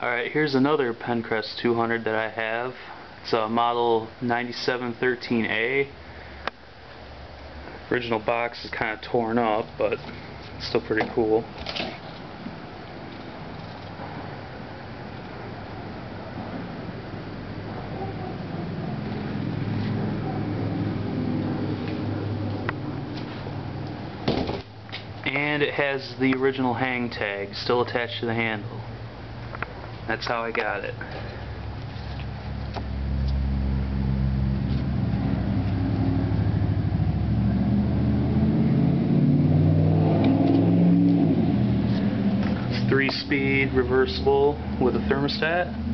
Alright, here's another Penncrest 200 that I have. It's a model 9713A. Original box is kind of torn up, but it's still pretty cool. And it has the original hang tag still attached to the handle. That's how I got it. It's 3-speed reversible with a thermostat.